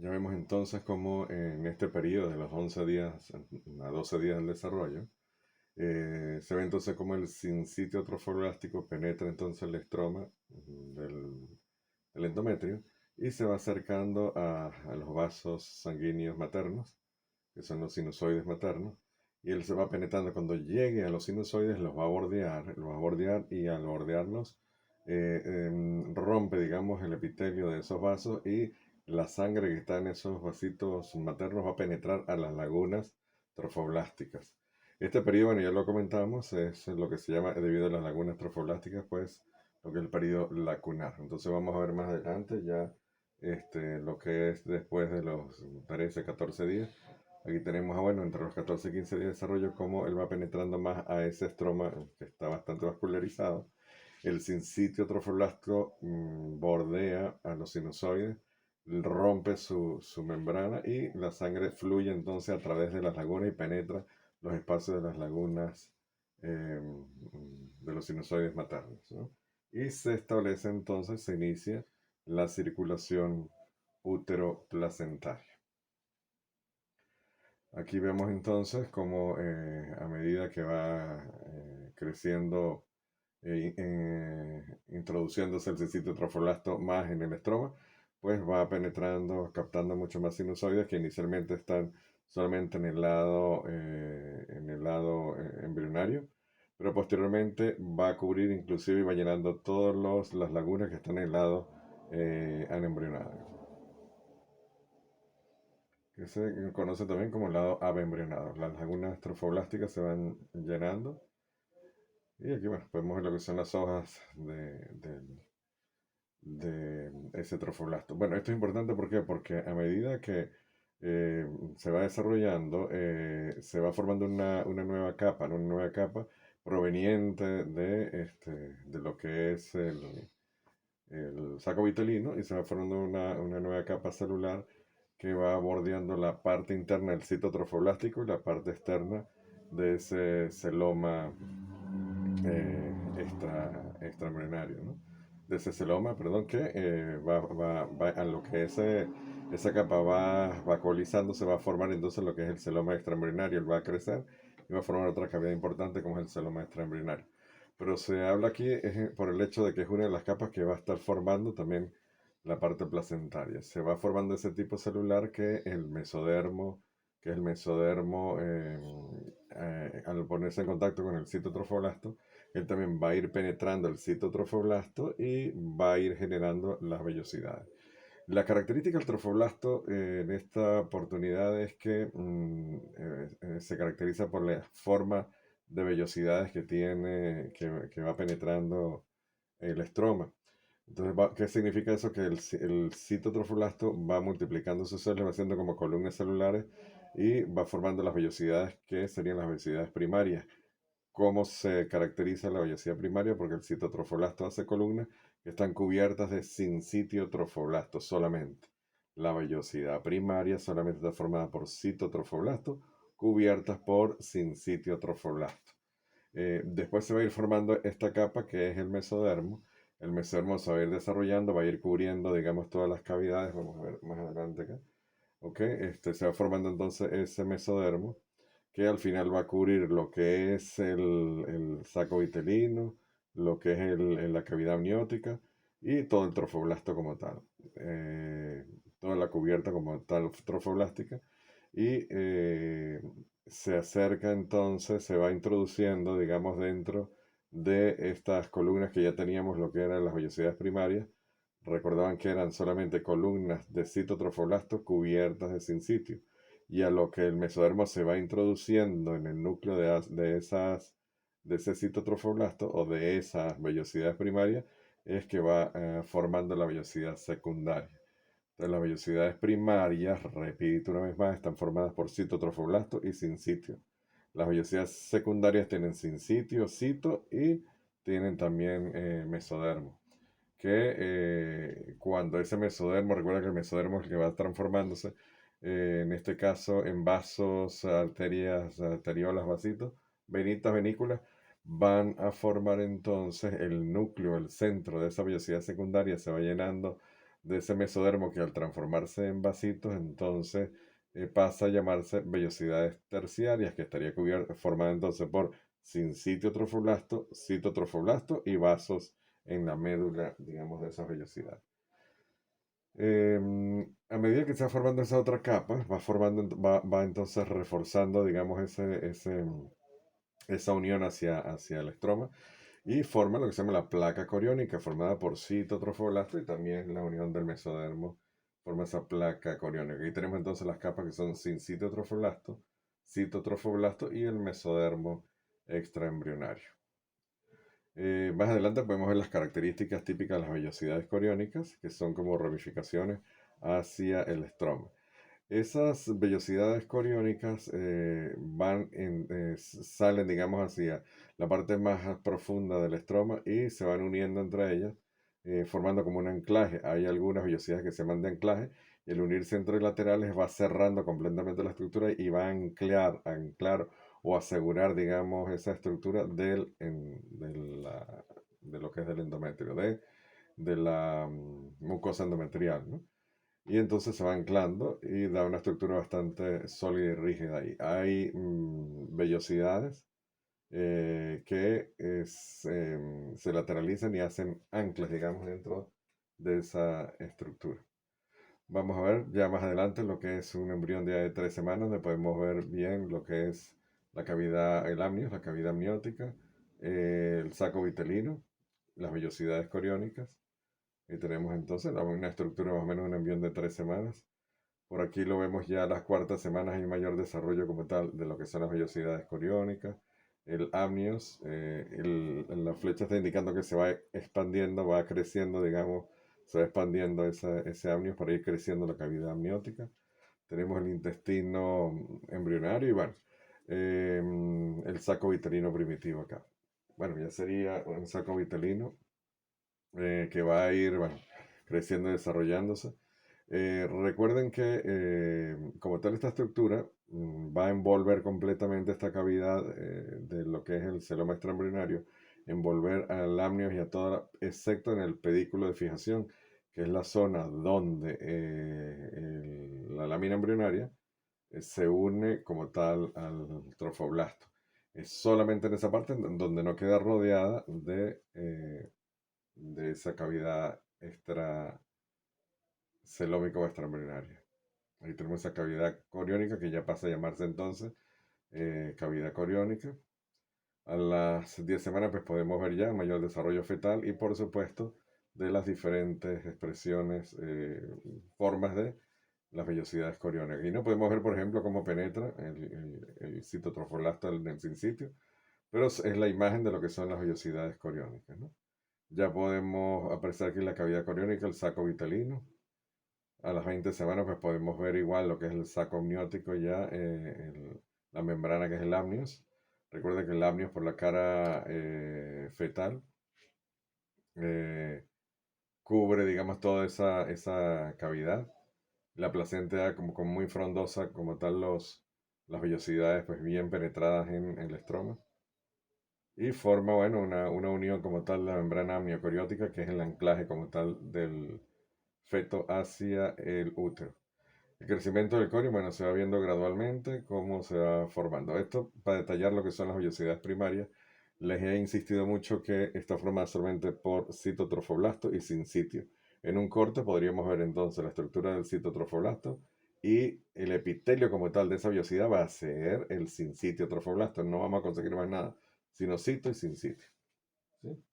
Ya vemos entonces cómo en este periodo de los 11 días a 12 días del desarrollo, se ve entonces cómo el sincitio trofoblástico penetra entonces el estroma del endometrio y se va acercando a los vasos sanguíneos maternos, que son los sinusoides maternos, y él se va penetrando. Cuando llegue a los sinusoides los va a bordear y al bordearlos rompe, digamos, el epitelio de esos vasos y la sangre que está en esos vasitos maternos va a penetrar a las lagunas trofoblásticas. Este periodo, bueno, ya lo comentamos, es lo que se llama, debido a las lagunas trofoblásticas, pues lo que es el periodo lacunar. Entonces vamos a ver más adelante ya lo que es después de los 13, 14 días. Aquí tenemos, bueno, entre los 14 y 15 días de desarrollo, cómo él va penetrando más a ese estroma que está bastante vascularizado. El sincitio trofoblasto bordea a los sinusoides, rompe su membrana y la sangre fluye entonces a través de las lagunas y penetra los espacios de las lagunas de los sinusoides maternos, ¿no? Y se establece entonces, se inicia la circulación útero-placentaria. Aquí vemos entonces cómo a medida que va creciendo, introduciéndose el cincitio trofoblasto más en el estroma, pues va penetrando, captando mucho más sinusoides que inicialmente están solamente en el lado embrionario, pero posteriormente va a cubrir inclusive y va llenando todas las lagunas que están en el lado anembrionario, que se conoce también como el lado abembrionado. Las lagunas trofoblásticas se van llenando y aquí, bueno, podemos ver lo que son las hojas de ese trofoblasto. Bueno, esto es importante, ¿por qué? Porque a medida que se va desarrollando, se va formando una nueva capa, ¿no? Una nueva capa proveniente de lo que es el saco vitelino y se va formando una nueva capa celular que va bordeando la parte interna del citotrofoblástico y la parte externa de ese celoma extraembrionario, ¿no? De ese celoma, perdón, que va a lo que esa capa va colizando, se va a formar entonces lo que es el celoma extraembrionario, él va a crecer y va a formar otra cavidad importante como es el celoma extraembrionario. Pero se habla aquí por el hecho de que es una de las capas que va a estar formando también la parte placentaria. Se va formando ese tipo celular que es el mesodermo, al ponerse en contacto con el citotrofoblasto, él también va a ir penetrando el citotrofoblasto y va a ir generando las vellosidades. La característica del trofoblasto en esta oportunidad es que se caracteriza por la forma de vellosidades que tiene, que va penetrando el estroma. Entonces, ¿qué significa eso? Que el citotrofoblasto va multiplicando sus células, va haciendo como columnas celulares y va formando las vellosidades que serían las vellosidades primarias. ¿Cómo se caracteriza la vellosidad primaria? Porque el citotrofoblasto hace columnas que están cubiertas de sincitio trofoblasto solamente. La vellosidad primaria solamente está formada por citotrofoblasto cubiertas por sincitio trofoblasto. Después se va a ir formando esta capa que es el mesodermo. El mesodermo se va a ir desarrollando, va a ir cubriendo, digamos, todas las cavidades. Vamos a ver más adelante acá. ¿Ok? Se va formando entonces ese mesodermo que al final va a cubrir lo que es el saco vitelino, lo que es la cavidad amniótica y todo el trofoblasto como tal. Toda la cubierta como tal trofoblástica. Y se acerca entonces, se va introduciendo, digamos, dentro de estas columnas que ya teníamos, lo que eran las vellosidades primarias. Recordaban que eran solamente columnas de citotrofoblastos cubiertas de sincitio. Y a lo que el mesodermo se va introduciendo en el núcleo de ese citotrofoblasto o de esas vellosidades primarias, es que va formando la vellosidad secundaria. Entonces, las vellosidades primarias, repito una vez más, están formadas por citotrofoblasto y sincitio. Las vellosidades secundarias tienen sincitio, cito y tienen también mesodermo. Que cuando ese mesodermo, recuerda que el mesodermo es el que va transformándose, en este caso en vasos, arterias, arteriolas, vasitos, venitas, venículas, van a formar entonces el núcleo, el centro de esa vellosidad secundaria, se va llenando de ese mesodermo que al transformarse en vasitos, entonces pasa a llamarse vellosidades terciarias, que estaría formada entonces por sincitio trofoblasto, citotrofoblasto y vasos en la médula, digamos, de esas vellosidades. A medida que se va formando esa otra capa, va entonces reforzando, digamos, esa unión hacia el estroma y forma lo que se llama la placa coriónica, formada por citotrofoblasto y también la unión del mesodermo forma esa placa coriónica. Aquí tenemos entonces las capas que son sin citotrofoblasto, citotrofoblasto y el mesodermo extraembrionario. Más adelante podemos ver las características típicas de las vellosidades coriónicas, que son como ramificaciones hacia el estroma. Esas vellosidades coriónicas salen, digamos, hacia la parte más profunda del estroma y se van uniendo entre ellas, formando como un anclaje. Hay algunas vellosidades que se llaman de anclaje y el unirse entre laterales va cerrando completamente la estructura y va a anclar o asegurar, digamos, esa estructura de lo que es del endometrio, de la mucosa endometrial, ¿no? Y entonces se va anclando y da una estructura bastante sólida y rígida ahí. Hay vellosidades se lateralizan y hacen anclas, digamos, dentro de esa estructura. Vamos a ver ya más adelante lo que es un embrión de 3 semanas, donde podemos ver bien lo que es la cavidad, el amnios, la cavidad amniótica, el saco vitelino, las vellosidades coriónicas. Y tenemos entonces una estructura más o menos de un embrión de 3 semanas. Por aquí lo vemos ya a las cuartas semanas, hay un mayor desarrollo como tal de lo que son las vellosidades coriónicas, el amnios, la flecha está indicando que se va expandiendo, va creciendo, digamos, se va expandiendo ese amnios para ir creciendo la cavidad amniótica. Tenemos el intestino embrionario y bueno, el saco vitelino primitivo acá. Bueno, ya sería un saco vitelino que va a ir, bueno, creciendo y desarrollándose. Recuerden que como tal esta estructura va a envolver completamente esta cavidad de lo que es el celoma extraembrionario, envolver al amnios y a toda, excepto en el pedículo de fijación, que es la zona donde la lámina embrionaria se une como tal al trofoblasto. Es solamente en esa parte donde no queda rodeada de esa cavidad celómica o extraembrionaria. Ahí tenemos esa cavidad coriónica que ya pasa a llamarse entonces cavidad coriónica. A las 10 semanas pues podemos ver ya mayor desarrollo fetal y por supuesto de las diferentes expresiones, formas de las vellosidades coriónicas. Y no podemos ver, por ejemplo, cómo penetra el citotrofolasto en el sincitio, pero es la imagen de lo que son las vellosidades coriónicas, ¿no? Ya podemos apreciar aquí la cavidad coriónica, el saco vitelino. A las 20 semanas pues podemos ver igual lo que es el saco amniótico ya, la membrana que es el amnios. Recuerden que el amnios por la cara fetal cubre, digamos, toda esa cavidad. La placenta como muy frondosa, como tal las vellosidades pues bien penetradas en el estroma. Y forma, bueno, una unión como tal, la membrana amniocoriótica, que es el anclaje como tal del feto hacia el útero. El crecimiento del corio, bueno, se va viendo gradualmente cómo se va formando. Esto, para detallar lo que son las vellosidades primarias, les he insistido mucho que está formada solamente por citotrofoblasto y sincitio. En un corte podríamos ver entonces la estructura del citotrofoblasto y el epitelio como tal de esa vellosidad va a ser el sincitio trofoblasto. No vamos a conseguir más nada, sino cito y sincitio. ¿Sí?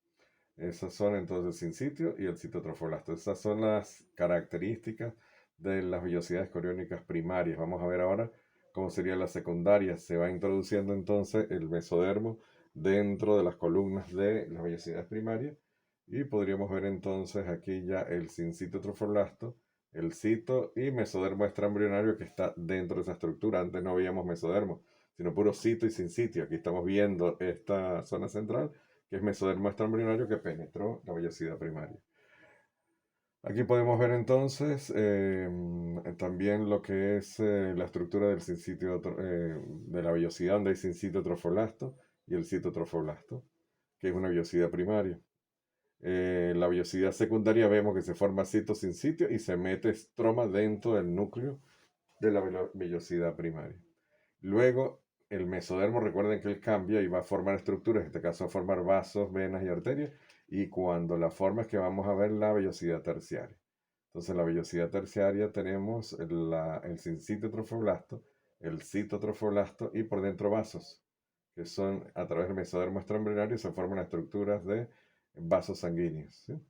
Esas son entonces el sincitio y el citotrofoblasto. Esas son las características de las vellosidades coriónicas primarias. Vamos a ver ahora cómo sería la secundaria. Se va introduciendo entonces el mesodermo dentro de las columnas de las vellosidades primarias y podríamos ver entonces aquí ya el sincitio trofoblasto, el cito y mesodermo extraembrionario que está dentro de esa estructura. Antes no veíamos mesodermo, sino puro cito y sincitio. Aquí estamos viendo esta zona central que es mesodermo extraembrionario que penetró la vellosidad primaria. Aquí podemos ver entonces también lo que es la estructura del sincitio, de la vellosidad, donde hay sincitio trofoblasto y el citotrofoblasto, que es una vellosidad primaria. La vellosidad secundaria vemos que se forma cito sin sitio y se mete estroma dentro del núcleo de la vellosidad primaria. Luego, el mesodermo, recuerden que él cambia y va a formar estructuras, en este caso va a formar vasos, venas y arterias, y cuando la forma es que vamos a ver la vellosidad terciaria. Entonces, en la vellosidad terciaria tenemos el sincitio trofoblasto, el citotrofoblasto y por dentro vasos, que son a través del mesodermo extraembrionario se forman estructuras de vasos sanguíneos. ¿Sí?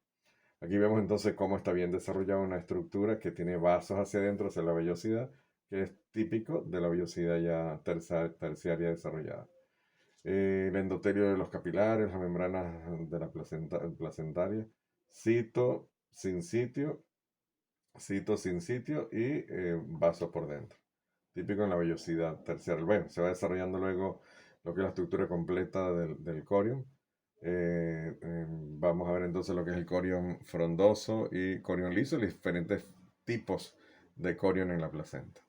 Aquí vemos entonces cómo está bien desarrollada una estructura que tiene vasos hacia adentro, hacia la vellosidad, que es típico de la vellosidad ya terciaria desarrollada. El endotelio de los capilares, las membranas de la placentaria, cito sin sitio, cito sin sitio y vaso por dentro. Típico en la vellosidad terciaria. Bueno, se va desarrollando luego lo que es la estructura completa del corium. Vamos a ver entonces lo que es el corium frondoso y corium liso y diferentes tipos de corium en la placenta.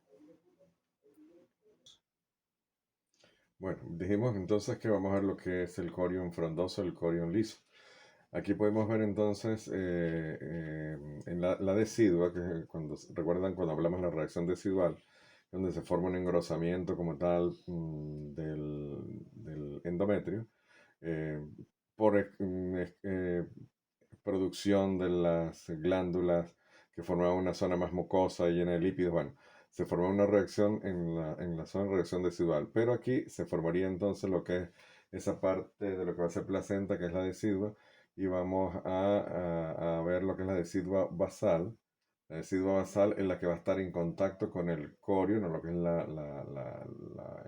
Bueno, dijimos entonces que vamos a ver lo que es el corium frondoso y el corium liso. Aquí podemos ver entonces en la decidua, que cuando, recuerdan cuando hablamos de la reacción decidual, donde se forma un engrosamiento como tal del endometrio, eh, por producción de las glándulas que formaban una zona más mucosa y llena de lípidos. Bueno, se formó una reacción en la zona de reacción decidual, pero aquí se formaría entonces lo que es esa parte de lo que va a ser placenta, que es la decidua, y vamos a ver lo que es la decidua basal. La decidua basal es la que va a estar en contacto con el corium, o lo que es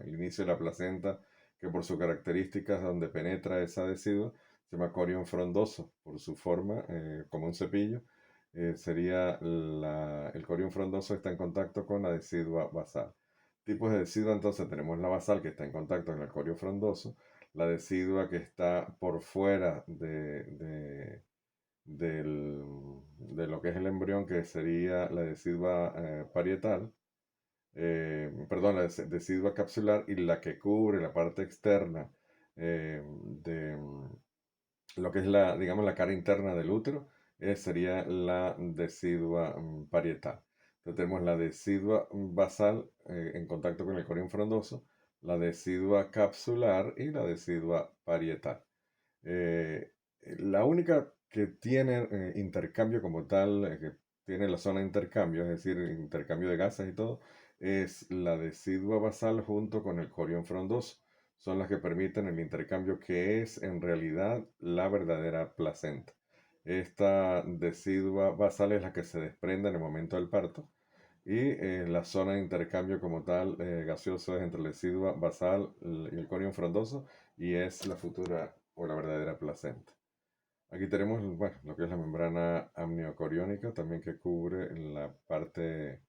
el inicio de la placenta, que por sus características donde penetra esa decidua, se llama corium frondoso, por su forma, como un cepillo. Sería el corium frondoso está en contacto con la decidua basal. Tipos de decidua, entonces tenemos la basal que está en contacto con el corium frondoso, la decidua que está por fuera de lo que es el embrión, que sería la decidua parietal, perdón, la decidua capsular, y la que cubre la parte externa de lo que es digamos, la cara interna del útero, sería la decidua parietal. Entonces tenemos la decidua basal en contacto con el corium frondoso, la decidua capsular y la decidua parietal. Eh, la única que tiene intercambio como tal, que tiene la zona de intercambio, es decir, intercambio de gases y todo, es la decidua basal junto con el corium frondoso. Son las que permiten el intercambio que es en realidad la verdadera placenta. Esta decidua basal es la que se desprende en el momento del parto y la zona de intercambio como tal gaseoso es entre la decidua basal y el corium frondoso y es la futura o la verdadera placenta. Aquí tenemos bueno, lo que es la membrana amniocoriónica, también que cubre la parte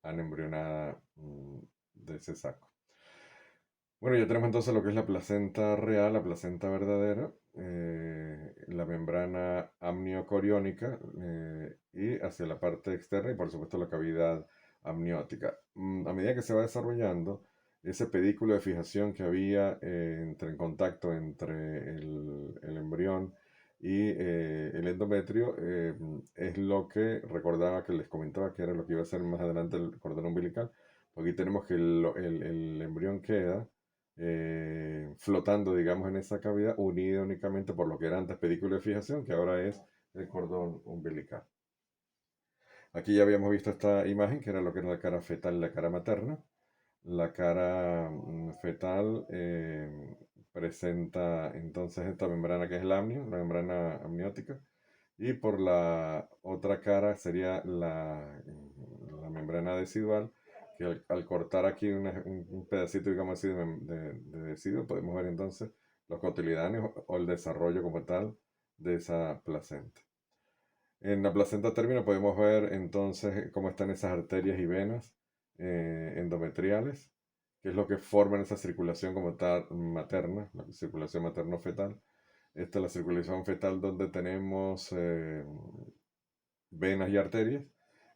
anembrionada de ese saco. Bueno, ya tenemos entonces lo que es la placenta real, la placenta verdadera, la membrana amniocoriónica y hacia la parte externa y por supuesto la cavidad amniótica. A medida que se va desarrollando, ese pedículo de fijación que había en contacto entre el embrión y el endometrio es lo que recordaba que les comentaba que era lo que iba a ser más adelante el cordón umbilical. Aquí tenemos que el embrión queda flotando, digamos, en esa cavidad, unida únicamente por lo que era antes pedículo de fijación, que ahora es el cordón umbilical. Aquí ya habíamos visto esta imagen, que era lo que era la cara fetal y la cara materna. La cara fetal presenta entonces esta membrana que es el amnio, la membrana amniótica, y por la otra cara sería la membrana decidual, que al cortar aquí un pedacito, digamos así, de deciduo, podemos ver entonces los cotiledones o el desarrollo como tal de esa placenta. En la placenta término podemos ver entonces cómo están esas arterias y venas endometriales, que es lo que forman esa circulación como tal materna, la circulación materno-fetal. Esta es la circulación fetal donde tenemos venas y arterias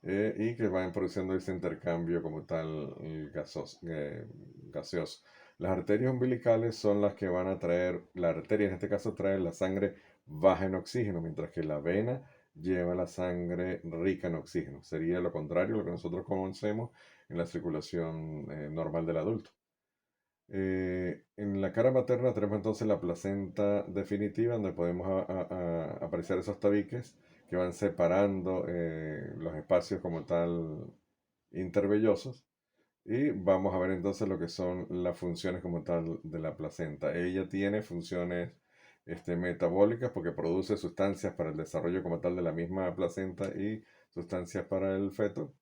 y que van produciendo ese intercambio como tal gaseoso. Las arterias umbilicales son las que van a traer, la arteria en este caso trae la sangre baja en oxígeno, mientras que la vena lleva la sangre rica en oxígeno. Sería lo contrario a lo que nosotros conocemos en la circulación normal del adulto. En la cara materna tenemos entonces la placenta definitiva, donde podemos apreciar esos tabiques que van separando los espacios como tal intervellosos. Y vamos a ver entonces lo que son las funciones como tal de la placenta. Ella tiene funciones metabólicas porque produce sustancias para el desarrollo como tal de la misma placenta y sustancias para el feto.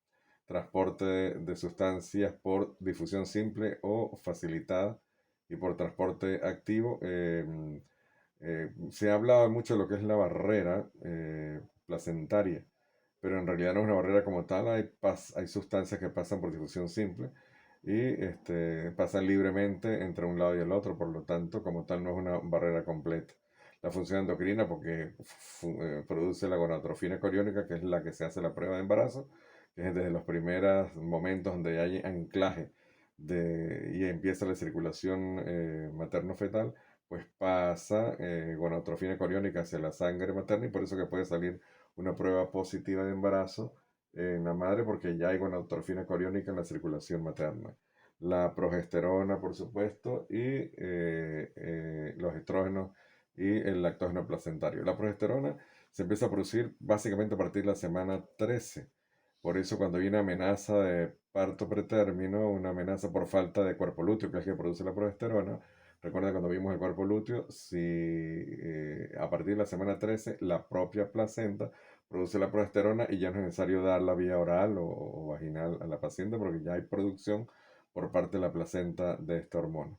Transporte de sustancias por difusión simple o facilitada y por transporte activo. Se ha hablado mucho de lo que es la barrera placentaria, pero en realidad no es una barrera como tal. Hay sustancias que pasan por difusión simple y pasan libremente entre un lado y el otro, por lo tanto, como tal, no es una barrera completa. La función endocrina, porque produce la gonadotrofina coriónica, que es la que se hace la prueba de embarazo, que es desde los primeros momentos donde hay anclaje y empieza la circulación materno-fetal, pues pasa gonadotrofina coriónica hacia la sangre materna y por eso que puede salir una prueba positiva de embarazo en la madre porque ya hay gonadotrofina coriónica en la circulación materna. La progesterona, por supuesto, y los estrógenos y el lactógeno placentario. La progesterona se empieza a producir básicamente a partir de la semana 13. Por eso cuando hay una amenaza de parto pretérmino, una amenaza por falta de cuerpo lúteo, que es el que produce la progesterona, recuerda cuando vimos el cuerpo lúteo, si a partir de la semana 13 la propia placenta produce la progesterona y ya no es necesario dar la vía oral o vaginal a la paciente porque ya hay producción por parte de la placenta de esta hormona.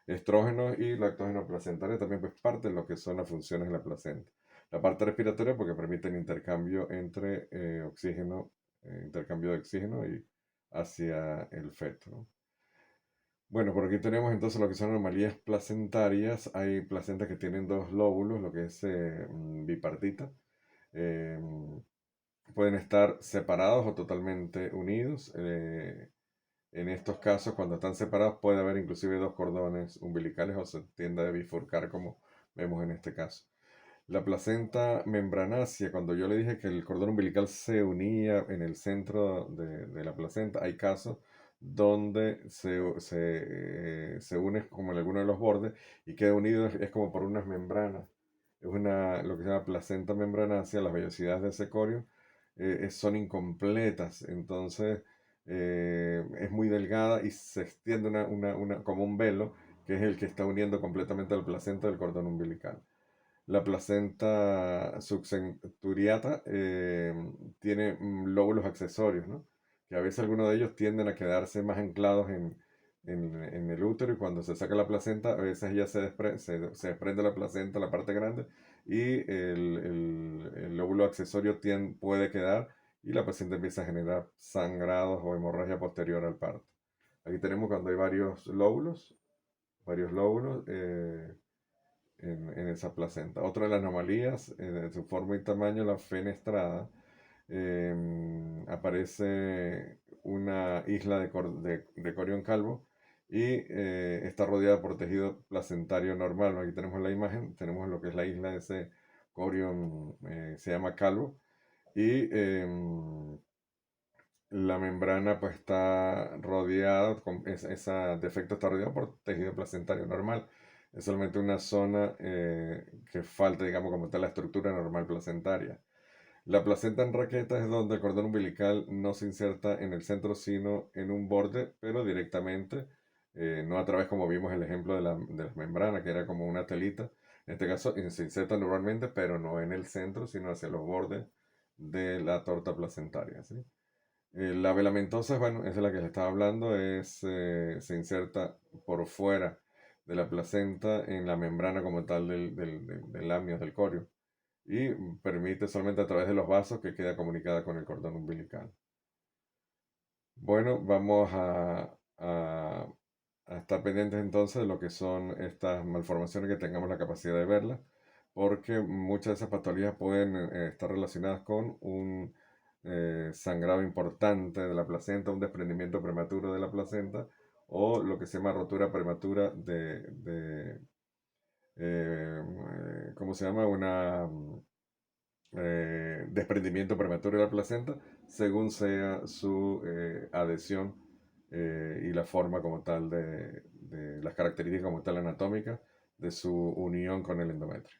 Estrógeno y lactógeno placentario también pues parte de lo que son las funciones de la placenta. La parte respiratoria porque permite el intercambio entre oxígeno, intercambio de oxígeno y hacia el feto, ¿no? Bueno, por aquí tenemos entonces lo que son anomalías placentarias. Hay placentas que tienen dos lóbulos, lo que es bipartita. Eh, Pueden estar separados o totalmente unidos. En estos casos, cuando están separados, puede haber inclusive dos cordones umbilicales o se tiende a bifurcar como vemos en este caso. La placenta membranácea, cuando yo le dije que el cordón umbilical se unía en el centro de la placenta, hay casos donde se une como en alguno de los bordes y queda unido, es como por unas membranas. Es lo que se llama placenta membranácea, las vellosidades de ese corio son incompletas, entonces es muy delgada y se extiende como un velo, que es el que está uniendo completamente la placenta del cordón umbilical. La placenta subcenturiata tiene lóbulos accesorios, ¿no? Que a veces algunos de ellos tienden a quedarse más anclados en el útero y cuando se saca la placenta, a veces ya se desprende la placenta, la parte grande, y el lóbulo accesorio puede quedar y la paciente empieza a generar sangrados o hemorragia posterior al parto. Aquí tenemos cuando hay varios lóbulos. En esa placenta. Otra de las anomalías, en su forma y tamaño, la fenestrada, aparece una isla de corión calvo y está rodeada por tejido placentario normal. Aquí tenemos la imagen, tenemos lo que es la isla de ese corión, se llama calvo, y la membrana pues está rodeada, ese defecto está rodeado por tejido placentario normal. Es solamente una zona que falta, digamos, como tal la estructura normal placentaria. La placenta en raqueta es donde el cordón umbilical no se inserta en el centro, sino en un borde, pero directamente, no a través, como vimos el ejemplo de la membrana, que era como una telita. En este caso, se inserta normalmente, pero no en el centro, sino hacia los bordes de la torta placentaria, ¿sí? La velamentosa, bueno, esa es la que les estaba hablando, se inserta por fuera de la placenta en la membrana como tal del amnios, del corio, y permite solamente a través de los vasos que queda comunicada con el cordón umbilical. Bueno, vamos a estar pendientes entonces de lo que son estas malformaciones que tengamos la capacidad de verlas, porque muchas de esas patologías pueden estar relacionadas con un sangrado importante de la placenta, un desprendimiento prematuro de la placenta o lo que se llama rotura prematura ¿cómo se llama? Desprendimiento prematuro de la placenta, según sea su adhesión y la forma como tal de las características como tal anatómicas de su unión con el endometrio.